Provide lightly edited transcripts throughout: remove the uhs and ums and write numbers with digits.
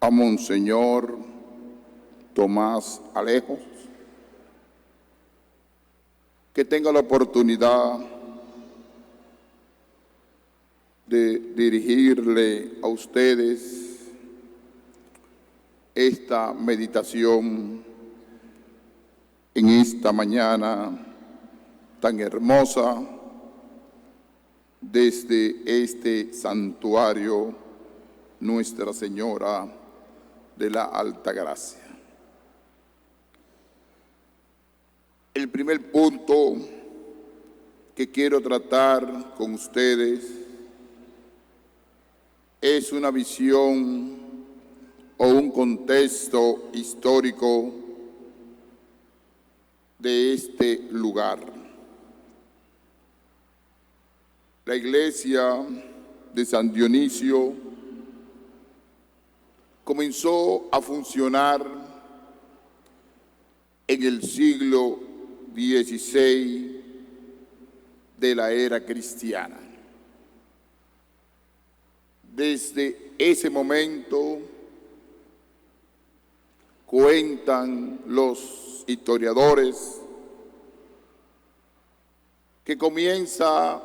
a Monseñor Tomás Alejos, que tenga la oportunidad de dirigirle a ustedes esta meditación en esta mañana tan hermosa desde este santuario Nuestra Señora de la Altagracia. El primer punto que quiero tratar con ustedes es una visión o un contexto histórico de este lugar. La iglesia de San Dionisio comenzó a funcionar en el siglo XVI de la era cristiana. Desde ese momento, cuentan los historiadores, que comienza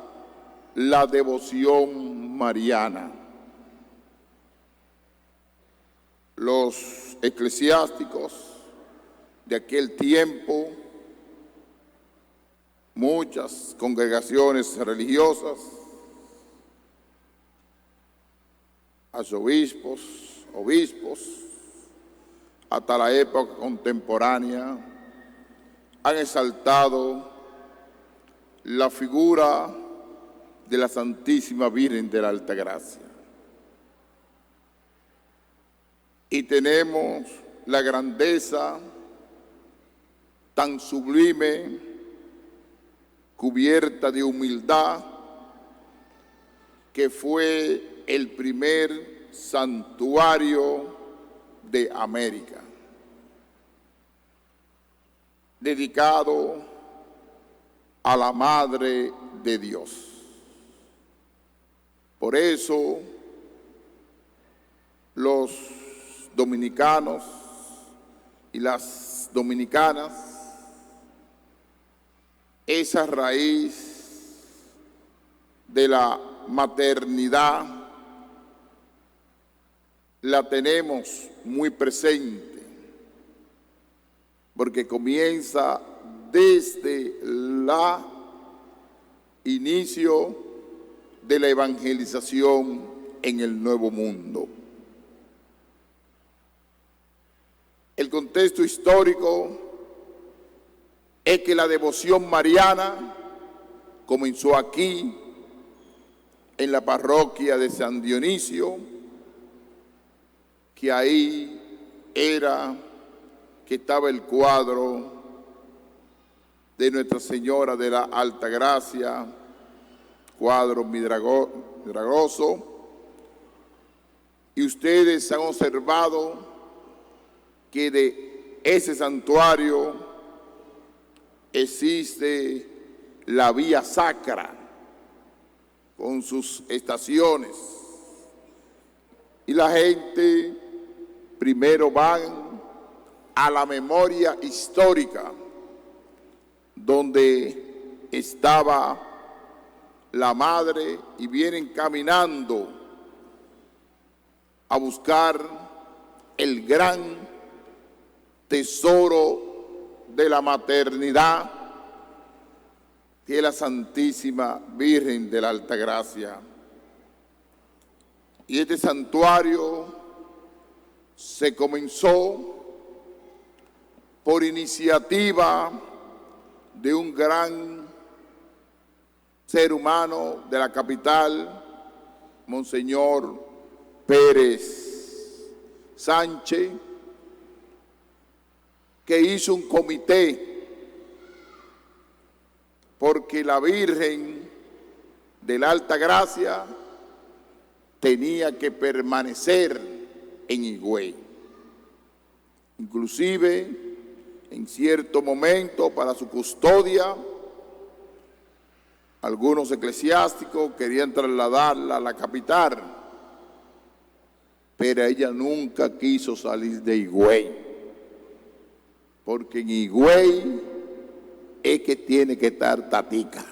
la devoción mariana. Los eclesiásticos de aquel tiempo, muchas congregaciones religiosas, arzobispos, obispos, hasta la época contemporánea, han exaltado la figura de la Santísima Virgen de la Altagracia. Y tenemos la grandeza tan sublime, cubierta de humildad, que fue el primer santuario de América, dedicado a la Madre de Dios. Por eso, los dominicanos y las dominicanas, esa raíz de la maternidad la tenemos muy presente, porque comienza desde el inicio de la evangelización en el Nuevo Mundo. El contexto histórico es que la devoción mariana comenzó aquí, en la parroquia de San Dionisio, que ahí era que estaba el cuadro de Nuestra Señora de la Altagracia, cuadro milagroso, y ustedes han observado que de ese santuario existe la vía sacra con sus estaciones, y la gente primero van a la memoria histórica donde estaba la madre y vienen caminando a buscar el gran tesoro de la maternidad, que es la Santísima Virgen de la Altagracia. Y este santuario se comenzó por iniciativa de un gran ser humano de la capital, Monseñor Pérez Sánchez, que hizo un comité porque la Virgen de la Altagracia tenía que permanecer en Higüey. Inclusive, en cierto momento, para su custodia, algunos eclesiásticos querían trasladarla a la capital, pero ella nunca quiso salir de Higüey, porque en Higüey es que tiene que estar Tatica.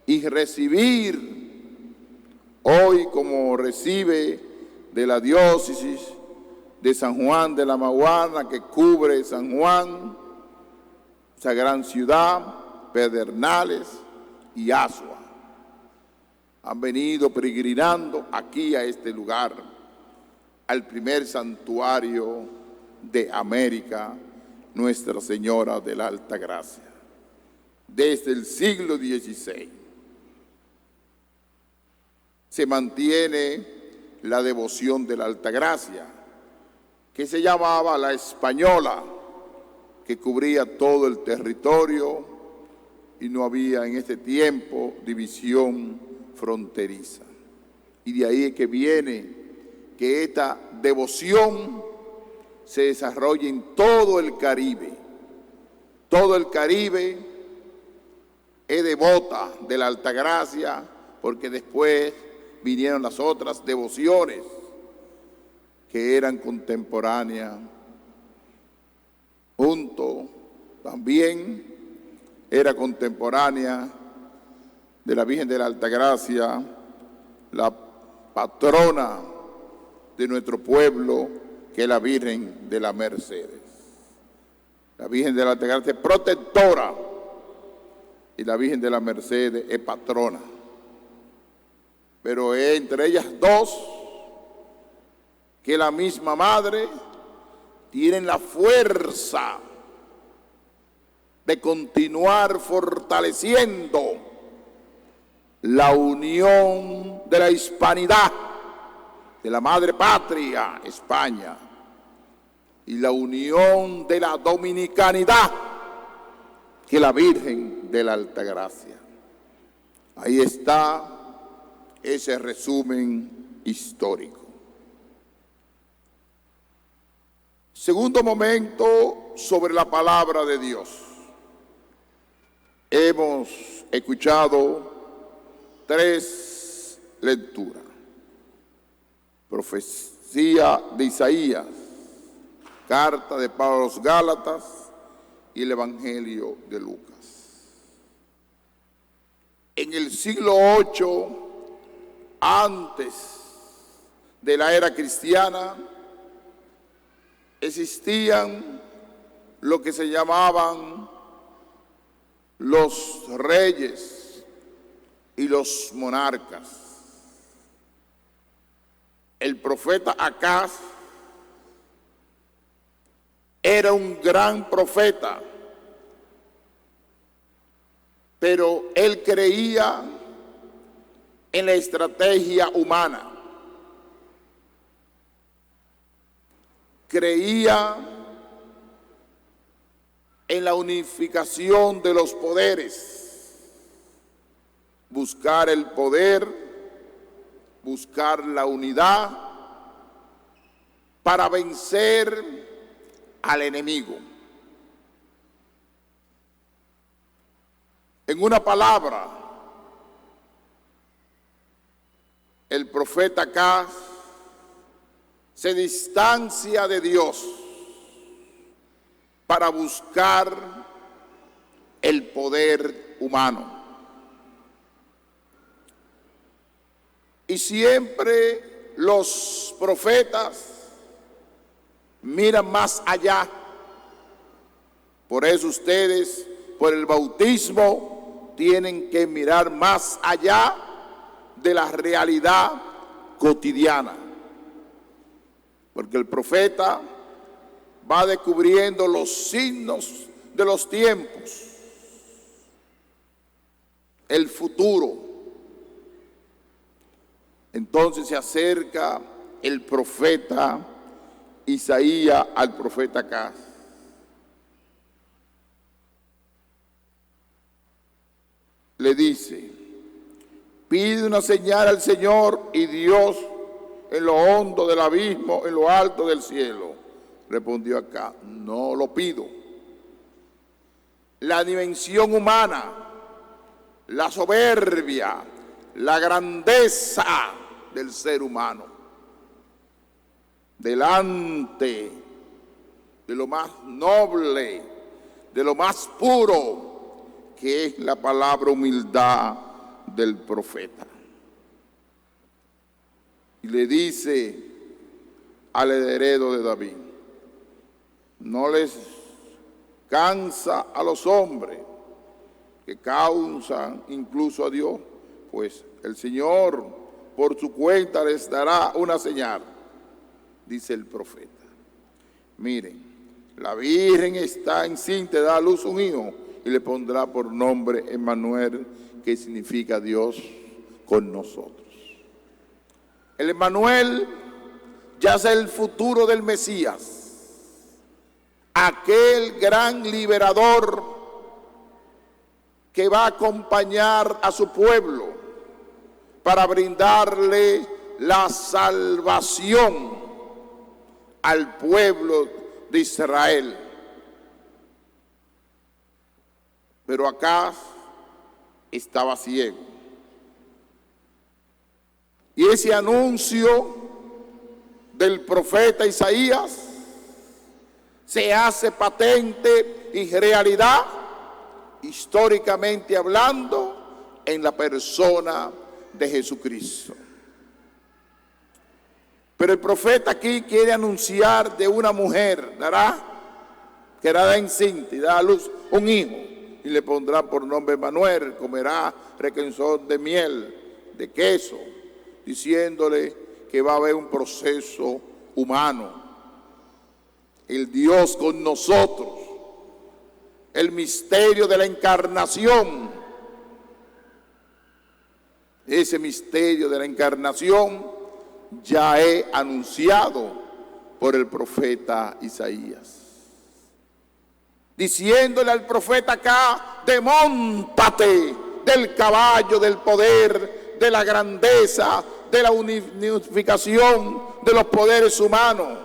Y recibir hoy como recibe de la diócesis de San Juan de la Maguana, que cubre San Juan, esa gran ciudad, Pedernales y Asua. Han venido peregrinando aquí a este lugar, al primer santuario de América, Nuestra Señora de la Alta Gracia, desde el siglo XVI. Se mantiene la devoción de la Alta Gracia, que se llamaba la Española, que cubría todo el territorio y no había en este tiempo división fronteriza. Y de ahí es que viene que esta devoción se desarrolla en todo el Caribe. Todo el Caribe es devota de la Altagracia, porque después vinieron las otras devociones que eran contemporáneas. Junto también era contemporánea de la Virgen de la Altagracia, la patrona de nuestro pueblo, que es la Virgen de la Mercedes. La Virgen de la Altagracia es protectora y la Virgen de la Mercedes es patrona. Pero es entre ellas dos que la misma madre tienen la fuerza de continuar fortaleciendo la unión de la hispanidad, de la madre patria, España, y la unión de la dominicanidad, que es la Virgen de la Altagracia. Ahí está ese resumen histórico. Segundo momento, sobre la palabra de Dios. Hemos escuchado 3 lecturas: profecía de Isaías, carta de Pablo a los Gálatas y el Evangelio de Lucas. En el siglo VIII, antes de la era cristiana, existían lo que se llamaban los reyes y los monarcas. El profeta Acaz era un gran profeta, pero él creía en la estrategia humana. Creía en la unificación de los poderes, buscar el poder, buscar la unidad para vencer al enemigo. En una palabra, el profeta Acaz se distancia de Dios para buscar el poder humano. Y siempre los profetas miran más allá. Por eso ustedes, por el bautismo, tienen que mirar más allá de la realidad cotidiana. Porque el profeta va descubriendo los signos de los tiempos, el futuro. Entonces se acerca el profeta Isaías al profeta Acaz. Le dice: pide una señal al Señor, y Dios en lo hondo del abismo, en lo alto del cielo. Respondió Acaz: no lo pido. La dimensión humana, la soberbia, la grandeza del ser humano delante de lo más noble, de lo más puro, que es la palabra humildad del profeta. Y le dice al heredero de David: no les cansa a los hombres que causan incluso a Dios, pues el Señor por su cuenta les dará una señal, dice el profeta. Miren, la Virgen está encinta, da a luz un hijo y le pondrá por nombre Emmanuel, que significa Dios con nosotros. El Emmanuel ya es el futuro del Mesías, aquel gran liberador que va a acompañar a su pueblo para brindarle la salvación al pueblo de Israel. Pero acá estaba ciego. Y ese anuncio del profeta Isaías se hace patente y realidad, históricamente hablando, en la persona de Jesucristo. Pero el profeta aquí quiere anunciar de una mujer, que dará encinta y dará a luz un hijo, y le pondrá por nombre Emmanuel, comerá requesón de miel, de queso, diciéndole que va a haber un proceso humano, el Dios con nosotros, el misterio de la encarnación. Ese misterio de la encarnación ya he anunciado por el profeta Isaías, diciéndole al profeta acá: demóntate del caballo del poder, de la grandeza, de la unificación de los poderes humanos,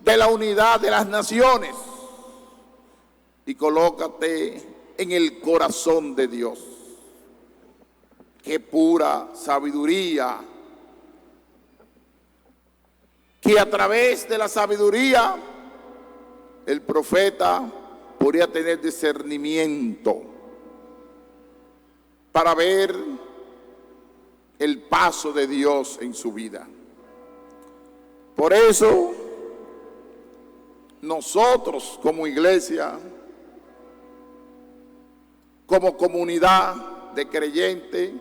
de la unidad de las naciones, y colócate en el corazón de Dios. Qué pura sabiduría, que a través de la sabiduría el profeta podría tener discernimiento para ver el paso de Dios en su vida. Por eso, nosotros como iglesia, como comunidad de creyentes,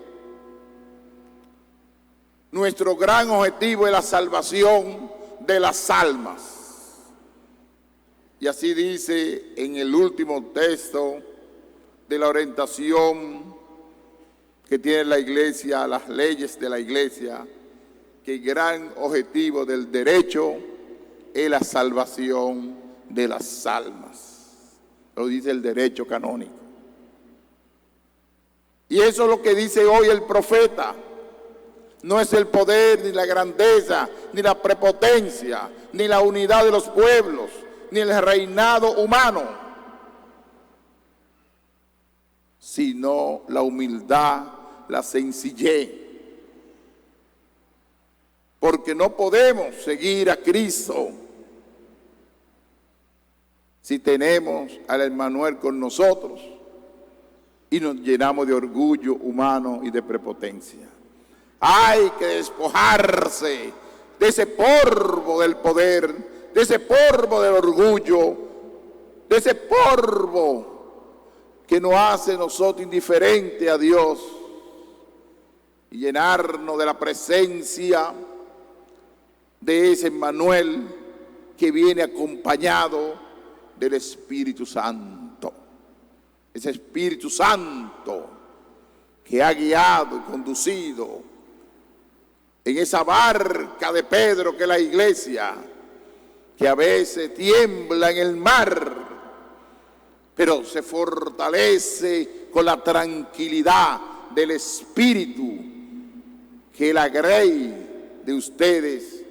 nuestro gran objetivo es la salvación de las almas. Y así dice en el último texto de la orientación que tiene la iglesia, las leyes de la iglesia, que el gran objetivo del derecho es la salvación de las almas. Lo dice el derecho canónico. Y eso es lo que dice hoy el profeta. No es el poder, ni la grandeza, ni la prepotencia, ni la unidad de los pueblos, ni el reinado humano, sino la humildad, la sencillez. Porque no podemos seguir a Cristo si tenemos al Emmanuel con nosotros y nos llenamos de orgullo humano y de prepotencia. Hay que despojarse de ese polvo del poder, de ese polvo del orgullo, de ese polvo que nos hace nosotros indiferentes a Dios, y llenarnos de la presencia de ese Emmanuel que viene acompañado del Espíritu Santo. Ese Espíritu Santo que ha guiado y conducido en esa barca de Pedro que es la iglesia, que a veces tiembla en el mar, pero se fortalece con la tranquilidad del Espíritu, que es la grey de ustedes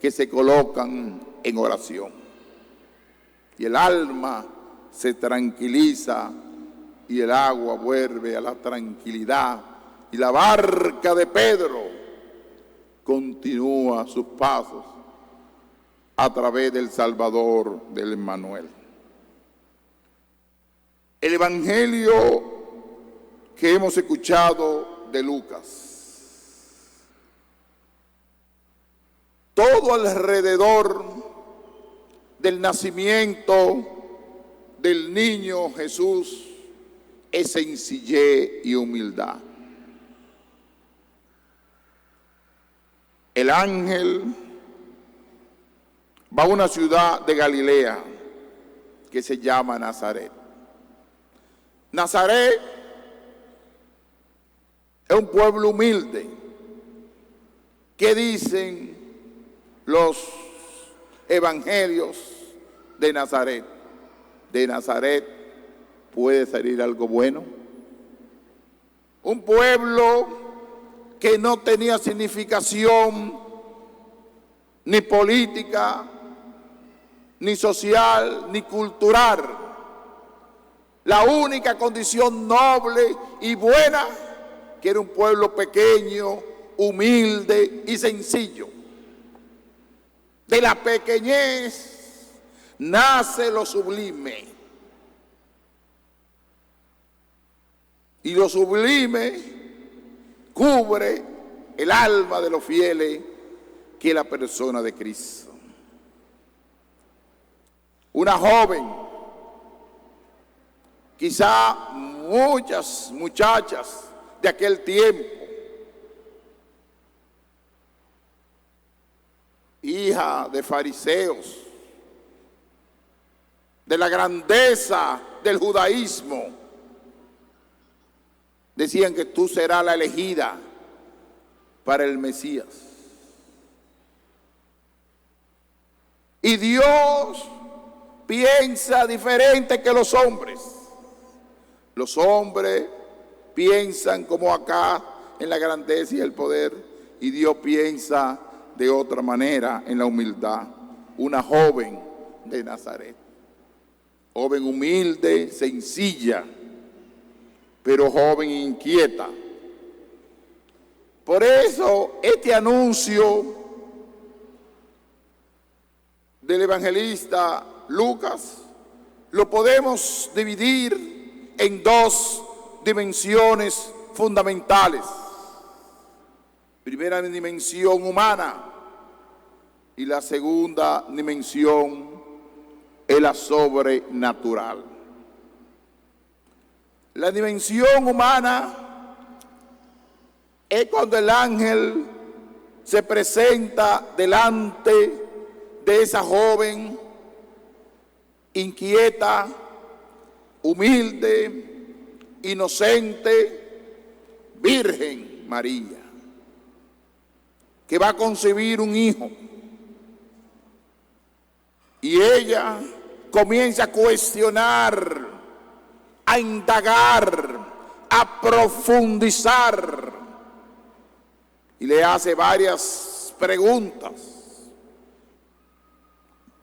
que se colocan en oración. Y el alma se tranquiliza y el agua vuelve a la tranquilidad, y la barca de Pedro continúa sus pasos a través del Salvador, del Emmanuel. El Evangelio que hemos escuchado de Lucas, todo alrededor del nacimiento del niño Jesús es sencillez y humildad. El ángel va a una ciudad de Galilea que se llama Nazaret. Nazaret es un pueblo humilde. ¿Qué dicen los evangelios de Nazaret? De Nazaret puede salir algo bueno. Un pueblo que no tenía significación ni política, ni social, ni cultural. La única condición noble y buena, que era un pueblo pequeño, humilde y sencillo. De la pequeñez nace lo sublime. Y lo sublime cubre el alma de los fieles, que es la persona de Cristo. Una joven, quizá muchas muchachas de aquel tiempo, hija de fariseos, de la grandeza del judaísmo, decían que tú serás la elegida para el Mesías. Y Dios piensa diferente que los hombres. Los hombres piensan como acá en la grandeza y el poder, y Dios piensa de otra manera en la humildad. Una joven de Nazaret, joven humilde, sencilla, pero joven inquieta. Por eso este anuncio del evangelista Lucas lo podemos dividir en dos dimensiones fundamentales. Primera dimensión humana y la segunda dimensión es la sobrenatural. La dimensión humana es cuando el ángel se presenta delante de esa joven inquieta, humilde, inocente, Virgen María, que va a concebir un hijo. Y ella comienza a cuestionar, a indagar, a profundizar, y le hace varias preguntas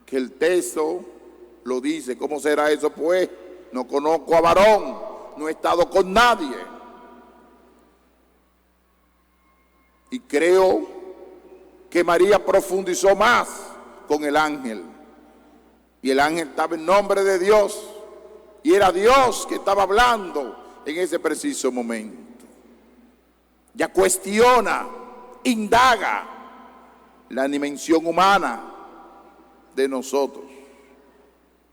que el texto lo dice. ¿Cómo será eso pues? No conozco a varón, no he estado con nadie. Y creo que María profundizó más con el ángel. Y el ángel estaba en nombre de Dios. Y era Dios que estaba hablando en ese preciso momento. Ya cuestiona, indaga la dimensión humana de nosotros,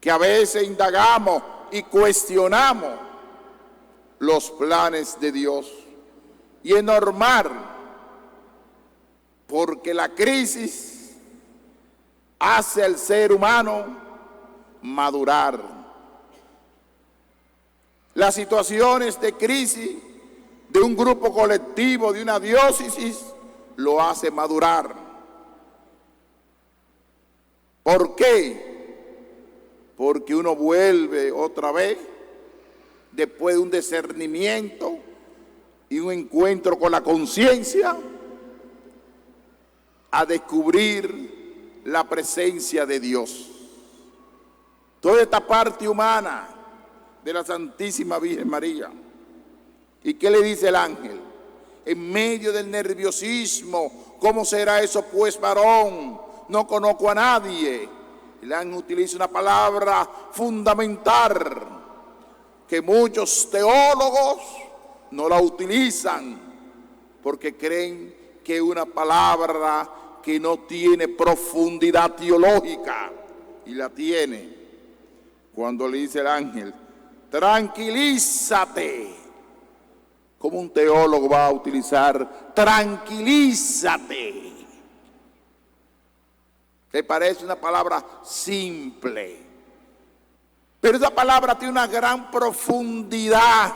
que a veces indagamos y cuestionamos los planes de Dios. Y es normal, porque la crisis hace al ser humano madurar. Las situaciones de crisis de un grupo colectivo, de una diócesis, lo hace madurar. ¿Por qué? Porque uno vuelve otra vez, después de un discernimiento y un encuentro con la conciencia, a descubrir la presencia de Dios. Toda esta parte humana de la Santísima Virgen María. ¿Y qué le dice el ángel? En medio del nerviosismo, ¿cómo será eso pues, varón? no conozco a nadie. El ángel utiliza una palabra fundamental que muchos teólogos no la utilizan porque creen que es una palabra que no tiene profundidad teológica, y la tiene cuando le dice el ángel: tranquilízate. ¿Cómo un teólogo va a utilizar tranquilízate? ¿Te parece una palabra simple? Pero esa palabra tiene una gran profundidad,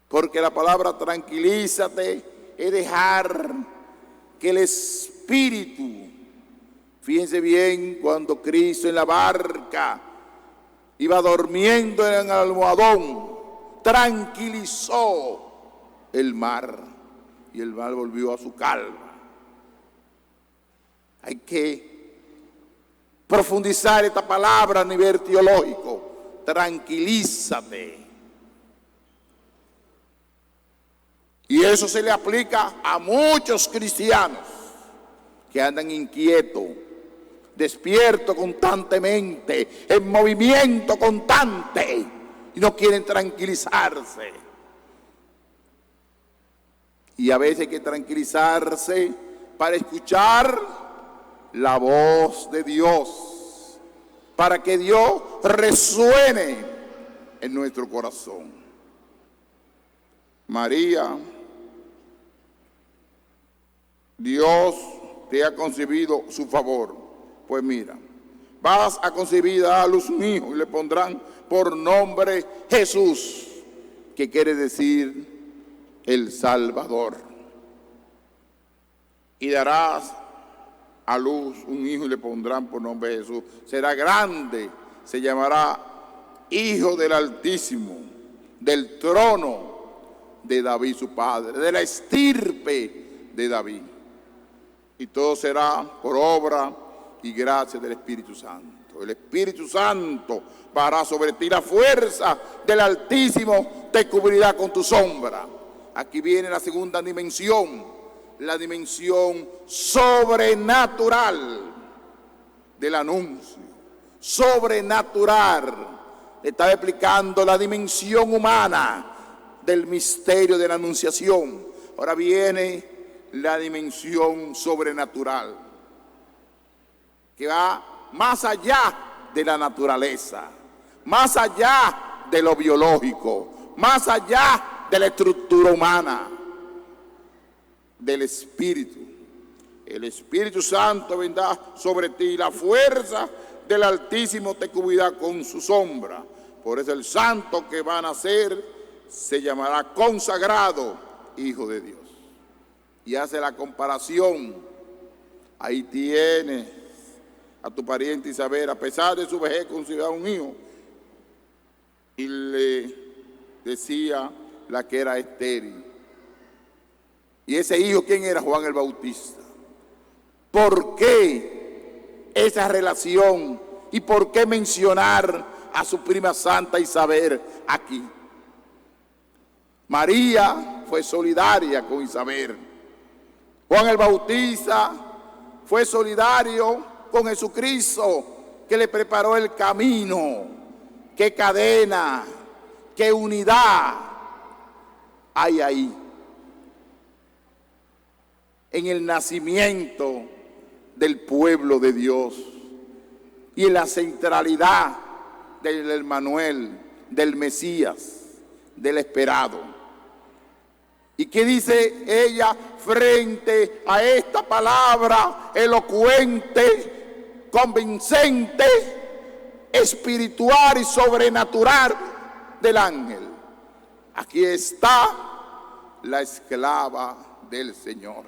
porque la palabra tranquilízate es dejar que el Espíritu, fíjense bien, cuando Cristo en la barca iba durmiendo en el almohadón, tranquilizó el mar y el mar volvió a su calma. Hay que profundizar esta palabra a nivel teológico: tranquilízate. Y eso se le aplica a muchos cristianos que andan inquietos, despiertos constantemente, en movimiento constante, y no quieren tranquilizarse. Y a veces hay que tranquilizarse para escuchar la voz de Dios, para que Dios resuene en nuestro corazón. María, Dios te ha concebido su favor. Pues mira, vas a concebir a luz un hijo y le pondrán por nombre Jesús, que quiere decir el Salvador. Y darás a luz un hijo y le pondrán por nombre Jesús. Será grande, se llamará Hijo del Altísimo, del trono de David su padre, de la estirpe de David. Y todo será por obra y gracia del Espíritu Santo. El Espíritu Santo hará sobre ti la fuerza del Altísimo, te cubrirá con tu sombra. Aquí viene la segunda dimensión, la dimensión sobrenatural del anuncio. Sobrenatural. Estaba explicando la dimensión humana del misterio de la anunciación. Ahora viene la dimensión sobrenatural, que va más allá de la naturaleza, más allá de lo biológico, más allá de la estructura humana, del Espíritu. El Espíritu Santo vendrá sobre ti, la fuerza del Altísimo te cubrirá con su sombra. Por eso el santo que va a nacer se llamará consagrado Hijo de Dios. Y hace la comparación. Ahí tienes a tu pariente Isabel, a pesar de su vejez, concebirá un hijo. Y le decía la que era estéril. Y ese hijo, ¿quién era? Juan el Bautista. ¿Por qué esa relación? ¿Y por qué mencionar a su prima santa Isabel aquí? María fue solidaria con Isabel. Juan el Bautista fue solidario con Jesucristo, que le preparó el camino. Qué cadena, qué unidad hay ahí en el nacimiento del pueblo de Dios y en la centralidad del Emmanuel, del Mesías, del esperado. ¿Y qué dice ella frente a esta palabra elocuente, convincente, espiritual y sobrenatural del ángel? Aquí está la esclava del Señor.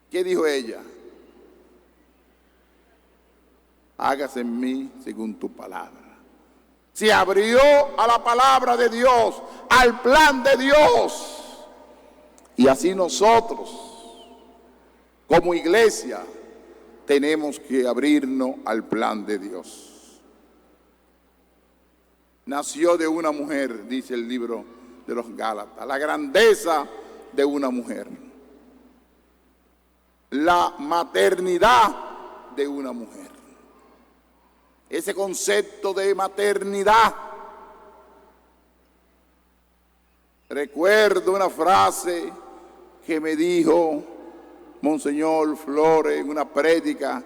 ¿Qué dijo ella? Hágase en mí según tu palabra. Se abrió a la palabra de Dios, al plan de Dios. Y así nosotros, como iglesia, tenemos que abrirnos al plan de Dios. Nació de una mujer, dice el libro de los Gálatas, la grandeza de una mujer. la maternidad de una mujer. Ese concepto de maternidad. Recuerdo una frase que me dijo Monseñor Flores en una prédica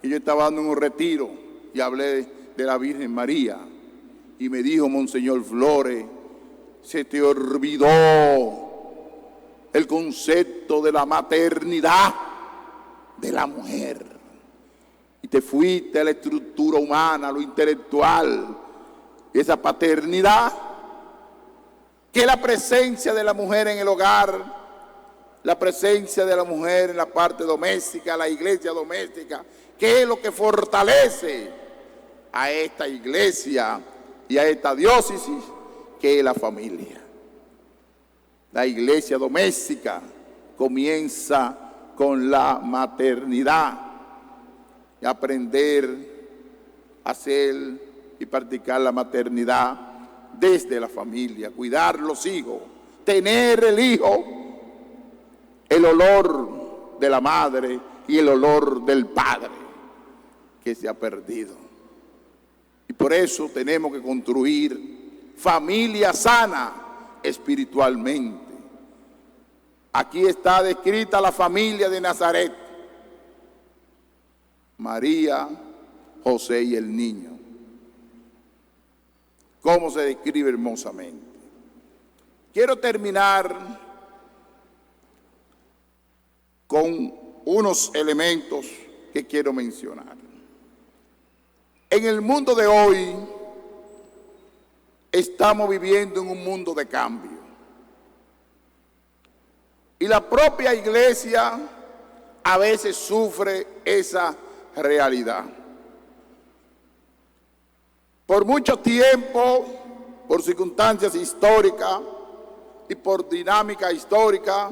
que yo estaba dando en un retiro y hablé de la Virgen María. Y me dijo Monseñor Flores, se te olvidó el concepto de la maternidad de la mujer. Y te fuiste a la estructura humana, a lo intelectual, esa paternidad, que es la presencia de la mujer en el hogar, la presencia de la mujer en la parte doméstica, la iglesia doméstica, que es lo que fortalece a esta iglesia y a esta diócesis, que es la familia. La iglesia doméstica comienza con la maternidad y aprender a hacer y practicar la maternidad desde la familia, cuidar los hijos, tener el hijo, el olor de la madre y el olor del padre que se ha perdido. Y por eso tenemos que construir familia sana espiritualmente. Aquí está descrita la familia de Nazaret: María, José y el niño. ¿Cómo se describe hermosamente? Quiero terminar con unos elementos que quiero mencionar. En el mundo de hoy estamos viviendo en un mundo de cambio. Y la propia iglesia a veces sufre esa realidad. Por mucho tiempo, por circunstancias históricas y por dinámica histórica,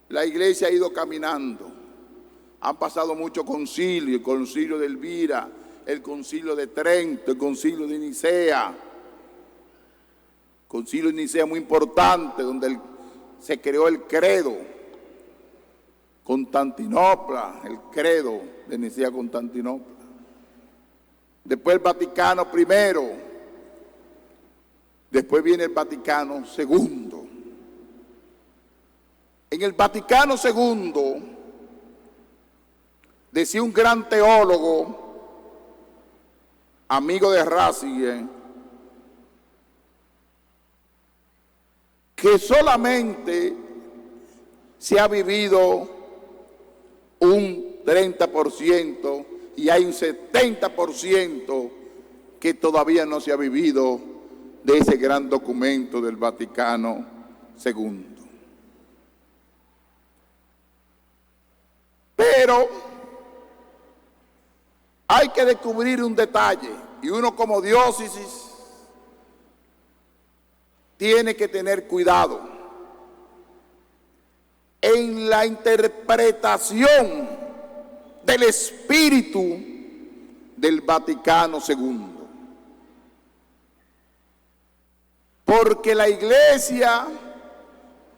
la iglesia ha ido caminando. Han pasado muchos concilios: el concilio de Elvira, el concilio de Trento, el concilio de Nicea. Concilio de Nicea muy importante, donde se creó el credo. Constantinopla, el credo de Nicea, Constantinopla. Después el Vaticano I. Después viene el Vaticano II. En el Vaticano II decía un gran teólogo, amigo de Ratzinger, que solamente se ha vivido un 30% y hay un 70% que todavía no se ha vivido de ese gran documento del Vaticano II. Pero hay que descubrir un detalle, y uno como diócesis tiene que tener cuidado en la interpretación del espíritu del Vaticano II. Porque la iglesia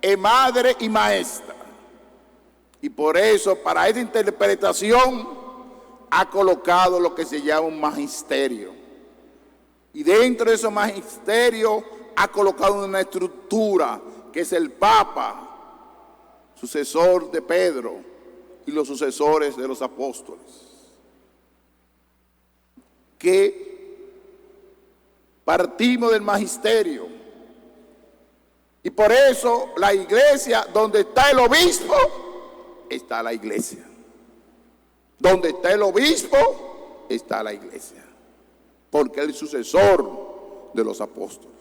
es madre y maestra. Y por eso, para esa interpretación, ha colocado lo que se llama un magisterio. Y dentro de ese magisterio ha colocado una estructura que es el Papa, sucesor de Pedro, y los sucesores de los apóstoles, que partimos del magisterio. Y por eso la iglesia, donde está el obispo, está la iglesia. Donde está el obispo, está la iglesia, porque es el sucesor de los apóstoles.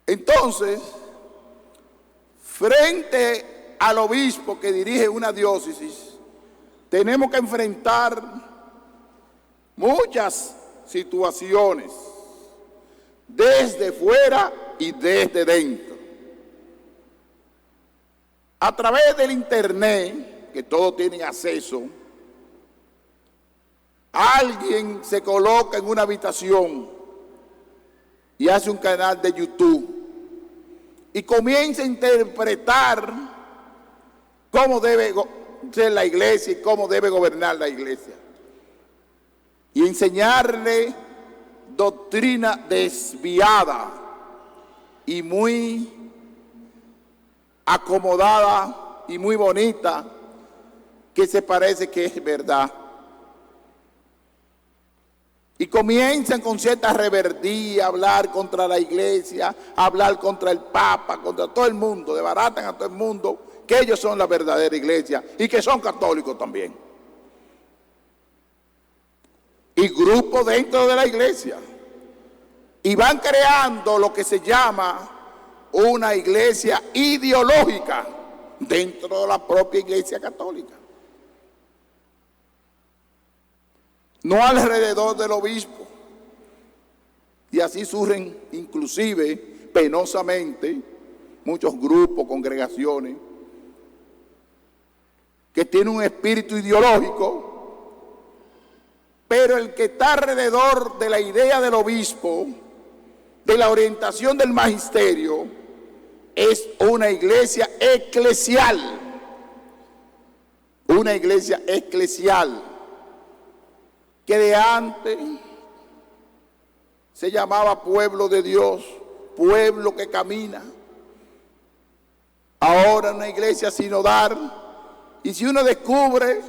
Entonces, frente al obispo que dirige una diócesis, tenemos que enfrentar muchas situaciones, desde fuera y desde dentro. A través del internet, que todos tienen acceso, alguien se coloca en una habitación y hace un canal de YouTube y comienza a interpretar cómo debe ser la iglesia y cómo debe gobernar la iglesia. Y enseñarle doctrina desviada y muy acomodada y muy bonita, que se parece que es verdad. Y comienzan con cierta reverdía a hablar contra la iglesia, a hablar contra el Papa, contra todo el mundo, desbaratan a todo el mundo que ellos son la verdadera iglesia y que son católicos también. Y grupos dentro de la iglesia. Y van creando lo que se llama una iglesia ideológica dentro de la propia iglesia católica. No alrededor del obispo. Y así surgen inclusive, penosamente, muchos grupos, congregaciones, que tienen un espíritu ideológico, pero el que está alrededor de la idea del obispo, de la orientación del magisterio, es una iglesia eclesial. Una iglesia eclesial que de antes se llamaba pueblo de Dios, pueblo que camina. Ahora una iglesia sinodal. Y si uno descubre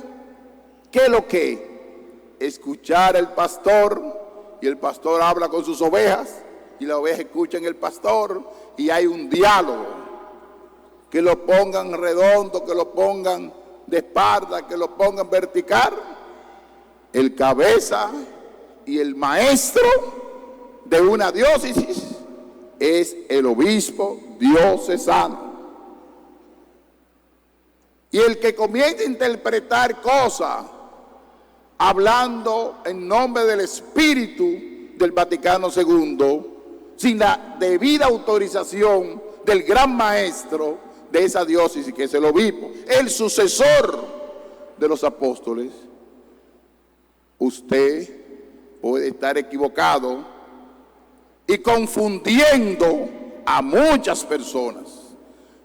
qué es lo que, escuchar al pastor, y el pastor habla con sus ovejas, y las ovejas escuchan al pastor, y hay un diálogo, que lo pongan redondo, que lo pongan de espalda, que lo pongan vertical, el cabeza y el maestro de una diócesis es el obispo diocesano. Y el que comienza a interpretar cosas hablando en nombre del Espíritu del Vaticano II, sin la debida autorización del gran maestro de esa diócesis, que es el obispo, el sucesor de los apóstoles, usted puede estar equivocado y confundiendo a muchas personas.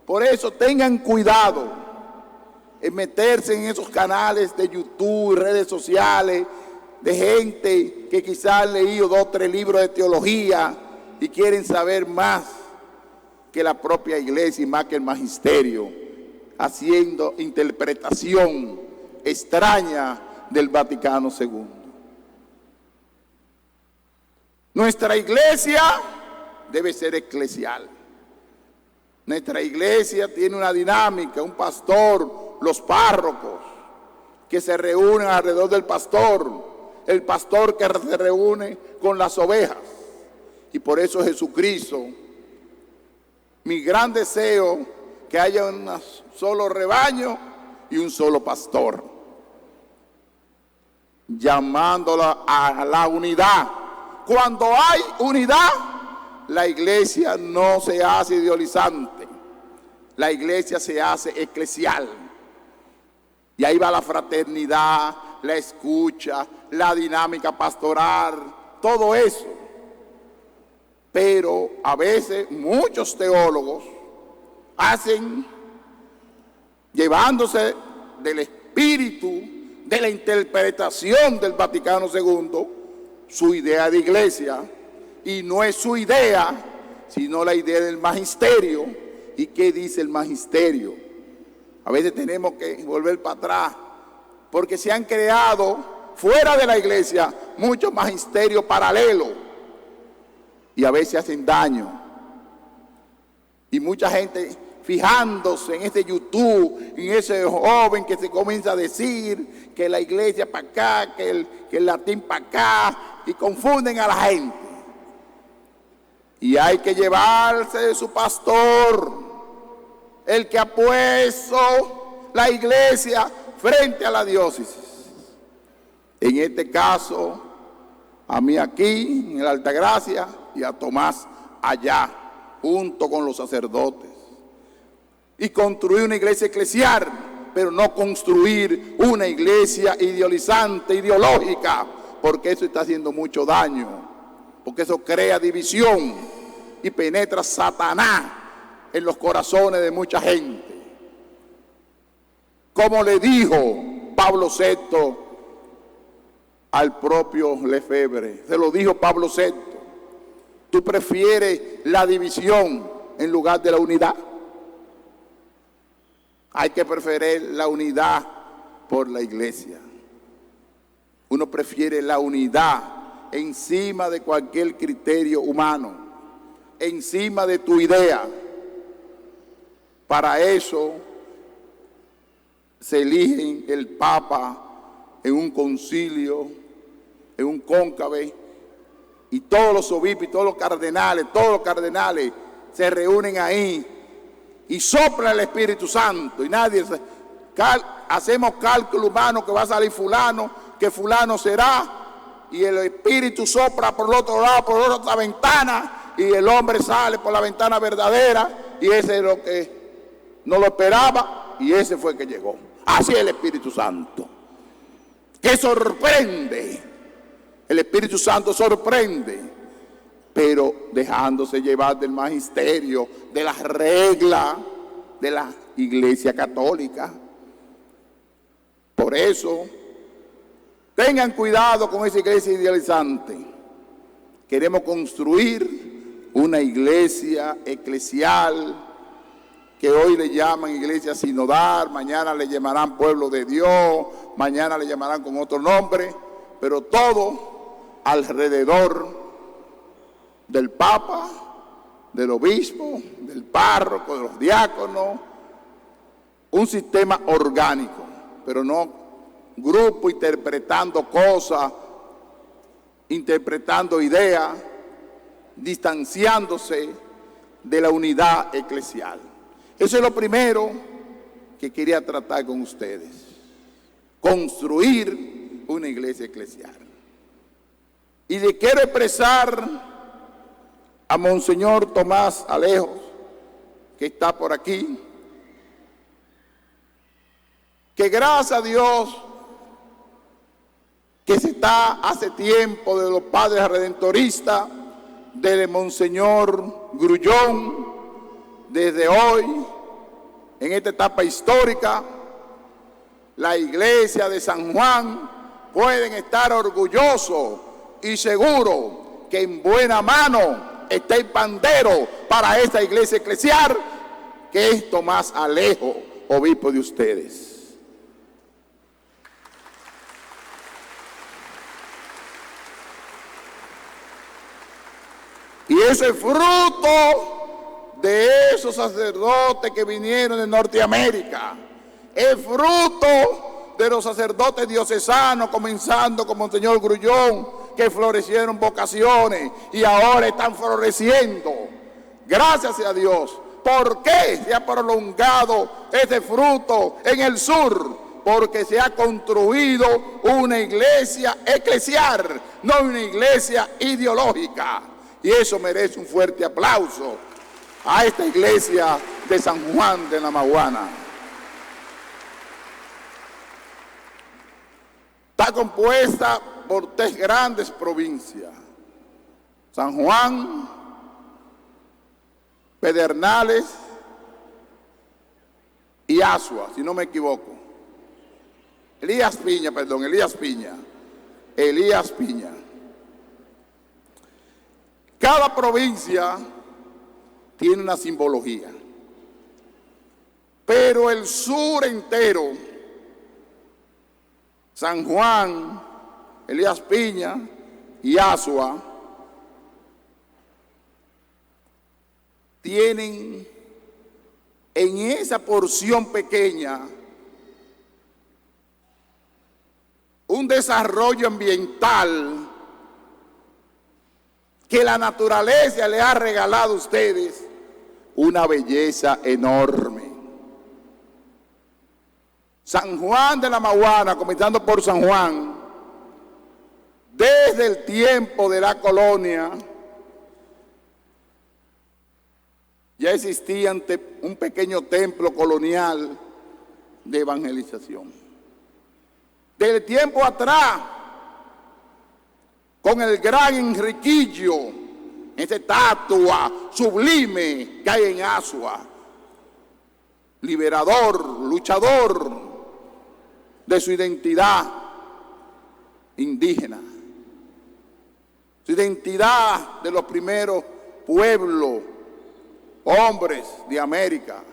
Por eso tengan cuidado en meterse en esos canales de YouTube, redes sociales, de gente que quizás han leído 2 o 3 libros de teología y quieren saber más que la propia iglesia y más que el magisterio, haciendo interpretación extraña del Vaticano II. Nuestra iglesia debe ser eclesial. Nuestra iglesia tiene una dinámica, un pastor, los párrocos que se reúnen alrededor del pastor, el pastor que se reúne con las ovejas. Y por eso Jesucristo, mi gran deseo, que haya un solo rebaño y un solo pastor, llamándola a la unidad. Cuando hay unidad, la iglesia no se hace idealizante, la iglesia se hace eclesial. Y ahí va la fraternidad, la escucha, la dinámica pastoral, todo eso. Pero a veces muchos teólogos hacen, llevándose del espíritu de la interpretación del Vaticano II, su idea de iglesia, y no es su idea, sino la idea del magisterio. ¿Y qué dice el magisterio? A veces tenemos que volver para atrás, porque se han creado fuera de la iglesia muchos magisterios paralelos, y a veces hacen daño. Y mucha gente fijándose en ese YouTube, en ese joven que se comienza a decir que la iglesia para acá, que el latín para acá, y confunden a la gente. Y hay que llevarse de su pastor, el que ha puesto la iglesia frente a la diócesis. En este caso, a mí aquí, en el Altagracia, y a Tomás allá, junto con los sacerdotes. Y construir una iglesia eclesial, pero no construir una iglesia idealizante, ideológica, porque eso está haciendo mucho daño, porque eso crea división y penetra Satanás en los corazones de mucha gente. como le dijo Pablo VI al propio Lefebvre. Se lo dijo Pablo VI. ¿Tú prefieres la división en lugar de la unidad? Hay que preferir la unidad por la iglesia. Uno prefiere la unidad encima de cualquier criterio humano, encima de tu idea. Para eso se eligen el Papa en un concilio, en un cónclave, y todos los obispos y todos los cardenales se reúnen ahí y sopla el Espíritu Santo, y nadie hacemos cálculo humano que va a salir fulano, que fulano será, y el Espíritu sopla por el otro lado, por la otra ventana, y el hombre sale por la ventana verdadera, y ese es lo que no lo esperaba, y ese fue el que llegó. Así es el Espíritu Santo, que sorprende. El Espíritu Santo sorprende, pero dejándose llevar del magisterio, de las reglas de la Iglesia Católica. Por eso, tengan cuidado con esa iglesia idealizante. Queremos construir una iglesia eclesial, que hoy le llaman iglesia sinodal, mañana le llamarán pueblo de Dios, mañana le llamarán con otro nombre, pero todo alrededor del Papa, del obispo, del párroco, de los diáconos, un sistema orgánico, pero no grupo interpretando cosas, interpretando ideas, distanciándose de la unidad eclesial. Eso es lo primero que quería tratar con ustedes. Construir una iglesia eclesial. Y le quiero expresar a Monseñor Tomás Alejos, que está por aquí, que gracias a Dios que se está hace tiempo de los padres redentoristas, de Monseñor Grullón, desde hoy, en esta etapa histórica, la iglesia de San Juan pueden estar orgullosos y seguros que en buena mano está el pandero para esta iglesia eclesial, que es Tomás Alejo, obispo de ustedes. Y eso es fruto de esos sacerdotes que vinieron de Norteamérica. Es fruto de los sacerdotes diocesanos, comenzando con Monseñor Grullón, que florecieron vocaciones y ahora están floreciendo. Gracias a Dios. ¿Por qué se ha prolongado este fruto en el sur? Porque se ha construido una iglesia eclesial, no una iglesia ideológica. Y eso merece un fuerte aplauso a esta iglesia de San Juan de la Maguana. Está compuesta por 3 grandes provincias: San Juan, Pedernales y Azua, si no me equivoco. Elías Piña. Cada provincia tiene una simbología, pero el sur entero, San Juan, Elías Piña y Azua, tienen en esa porción pequeña un desarrollo ambiental que la naturaleza le ha regalado a ustedes, una belleza enorme. San Juan de la Maguana, comenzando por San Juan, desde el tiempo de la colonia, ya existía un pequeño templo colonial de evangelización. Desde tiempo atrás, con el gran Enriquillo, esa estatua sublime que hay en Azua, liberador, luchador, de su identidad indígena, su identidad de los primeros pueblos, hombres de América.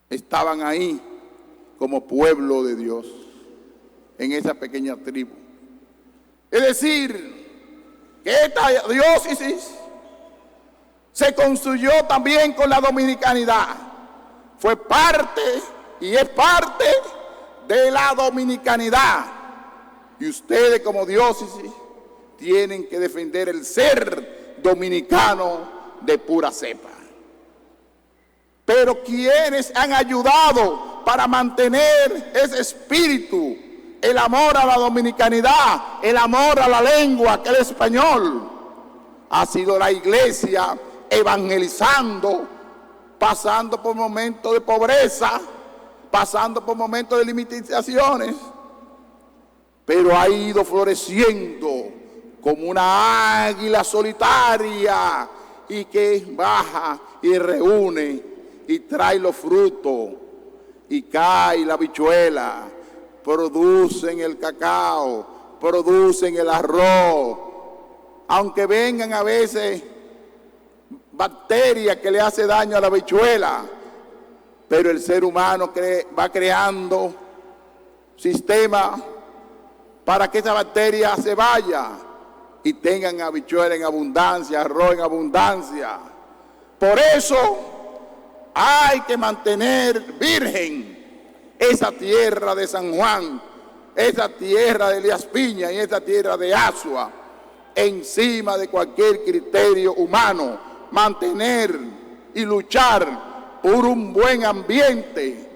Estaban ahí como pueblo de Dios, en esa pequeña tribu. Es decir, que esta diócesis se construyó también con la dominicanidad. Fue parte y es parte de la dominicanidad. Y ustedes como diócesis tienen que defender el ser dominicano de pura cepa. Pero quienes han ayudado para mantener ese espíritu, el amor a la dominicanidad, el amor a la lengua, que es el español, ha sido la iglesia evangelizando, pasando por momentos de pobreza, pasando por momentos de limitaciones, pero ha ido floreciendo como una águila solitaria y que baja y reúne y trae los frutos y cae la habichuela, producen el cacao, producen el arroz, aunque vengan a veces bacterias que le hacen daño a la habichuela, pero el ser humano va creando sistemas para que esa bacteria se vaya y tengan habichuela en abundancia, arroz en abundancia. Por eso hay que mantener virgen esa tierra de San Juan, esa tierra de Elías Piña y esa tierra de Azua, encima de cualquier criterio humano, mantener y luchar por un buen ambiente,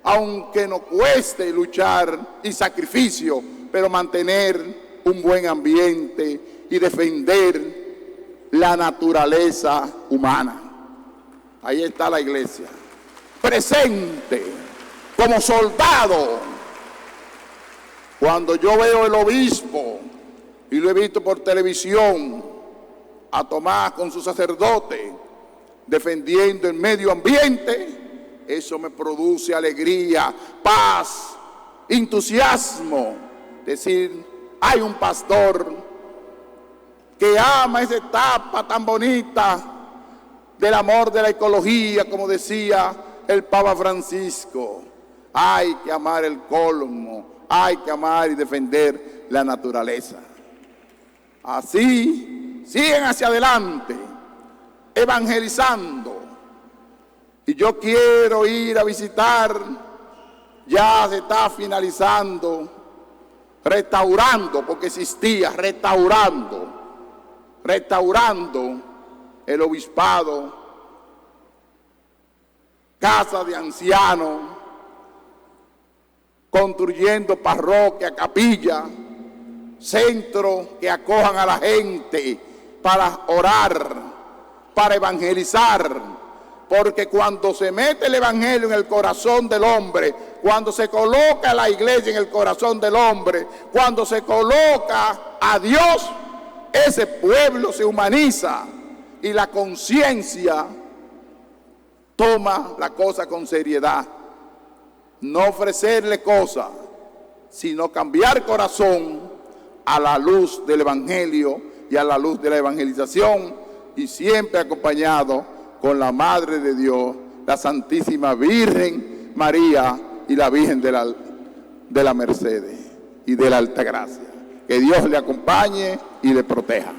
aunque nos cueste luchar y sacrificio, pero mantener un buen ambiente y defender la naturaleza humana. Ahí está la iglesia, presente como soldado. Cuando yo veo el obispo, y lo he visto por televisión, a Tomás con su sacerdote, defendiendo el medio ambiente, eso me produce alegría, paz, entusiasmo. Decir, hay un pastor que ama esa etapa tan bonita del amor de la ecología, como decía el Papa Francisco. Hay que amar el colmo, hay que amar y defender la naturaleza. Así, siguen hacia adelante, evangelizando. Y yo quiero ir a visitar, ya se está finalizando, restaurando, porque existía, restaurando el obispado, casa de ancianos, construyendo parroquia, capilla, centro que acojan a la gente para orar, para evangelizar, porque cuando se mete el evangelio en el corazón del hombre, cuando se coloca la iglesia en el corazón del hombre, cuando se coloca a Dios, ese pueblo se humaniza y la conciencia toma la cosa con seriedad. No ofrecerle cosas, sino cambiar corazón a la luz del evangelio y a la luz de la evangelización, y siempre acompañado con la Madre de Dios, la Santísima Virgen María y la Virgen de la Mercedes y de la Altagracia. Que Dios le acompañe y le proteja.